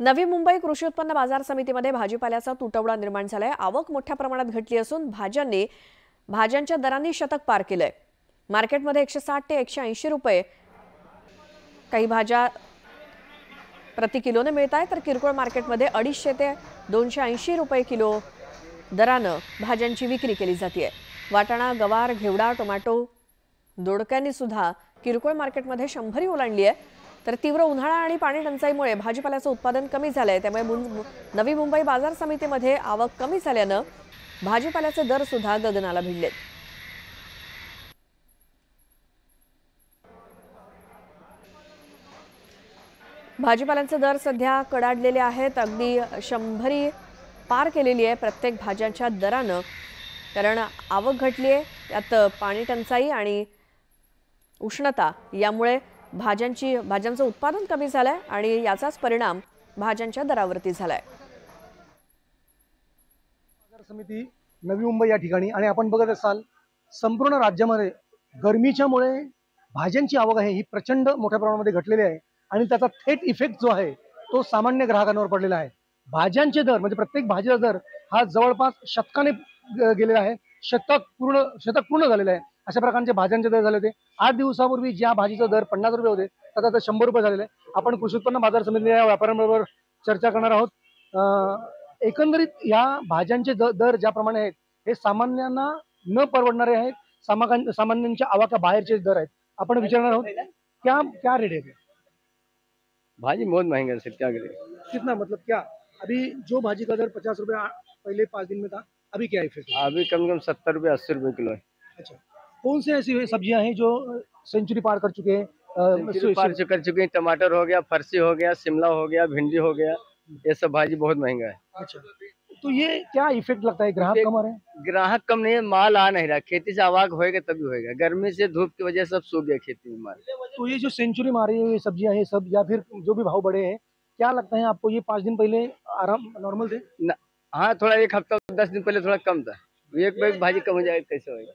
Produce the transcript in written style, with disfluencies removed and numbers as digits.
नवी मुंबई कृषी उत्पन्न बाजार समितीमध्ये भाजीपाल्याचा तुटवडा निर्माण झालाय। आवक मोठ्या प्रमाणात घटली असून भाज्यांच्या दरांनी शतक पार केलंय। मार्केटमध्ये 160 ते 180 रुपये काही भाज्या प्रति किलोने मिळतात, तर किरकोळ मार्केटमध्ये 250 ते 280 रुपये किलो दरानं भाज्यांची विक्री केली जाते। वाटाणा, गवार, घेवडा, टोमॅटो, दोडक्यांनी सुद्धा किरकोळ मार्केटमध्ये 100 ओलांडली आहे। तर तीव्र उन्हाळा आणि पाणी टंचाईमुळे भाजीपाल्याचं उत्पादन कमी झालंय। त्यामुळे नवी मुंबई बाजार समितीमध्ये आवक कमी झाल्यानं भाजीपाल्याचे दर सुद्धा गगनाला भिडलेत। भाजीपाल्याचे दर सध्या कडाडलेले आहेत, अगदी 100 पार केलेली आहे प्रत्येक भाज्यांच्या दरानं, कारण आवक घटली आहे। त्यात पाणी टंचाई आणि उष्णता यामुळे भाज्यांचं उत्पादन कमी झालंय आणि याचाच परिणाम भाज्यांच्या दरावरती झालाय। बाजार समिती नवी मुंबई या ठिकाणी आणि आपण बघत असाल संपूर्ण राज्यामध्ये गरमीच्यामुळे भाज्यांची आवक आहे ही प्रचंड मोठ्या प्रमाणामध्ये घटलेली आहे आणि त्याचा थेट इफेक्ट जो आहे तो सामान्य ग्राहकांवर पडलेला आहे। भाज्यांचे दर म्हणजे प्रत्येक भाजीचा दर हा जवळपास शतकाने गेलेला आहे। शतक पूर्ण झालेलं आहे। अशा प्रकारचे भाज्यांचे दर झाले होते। 8 दिवसापूर्वी ज्या भाजीचा दर 50 रुपये होते त्याचा आता 100 रुपये झालेले आहे। आपण कृषी उत्पन्न बाजार समितीच्या या व्यापाऱ्यांबरोबर चर्चा करणार आहोत। एकंदरीत या भाज्यांचे दर ज्याप्रमाणे आहेत हे सामान्यांना न परवडणारे आहेत। सामान्यांच्या आवाक्या बाहेरचे दर आहेत। आपण विचारणार आहोत क्या रेट है? भाजी बहुत महंगा है, क्या करें? कितना मतलब क्या? अभी जो भाजी का दर 50 रुपये पहले 5 दिन में था, अभी क्या इफेक्ट? अभी कम से कम 70 रुपये 80 रुपये किलो है। अच्छा, कौन से ऐसी सब्जियां हैं जो सेंचुरी पार कर चुके हैं? कर चुके हैं। टमाटर हो गया, फरसी हो गया, शिमला हो गया, भिंडी हो गया, ये सब भाजी बहुत महंगा है। अच्छा, तो ये क्या इफेक्ट लगता है? ग्राहक कम आ रहे हैं? ग्राहक कम नहीं है, माल आ नहीं रहा। खेती से आवाक होएगा तभी होएगा। गर्मी से धूप की वजह से सब सूख गया खेती में माल। तो ये जो सेंचुरी मारी है ये सब्जियां हैं सब, या फिर जो भी भाव बढ़े हैं, क्या लगता है आपको ये 5 दिन पहले आराम नॉर्मल थे? हाँ, थोड़ा 1 हफ्ता 10 दिन पहले थोड़ा कम था। एक भाजी कम हो जाएगा कैसे होगा?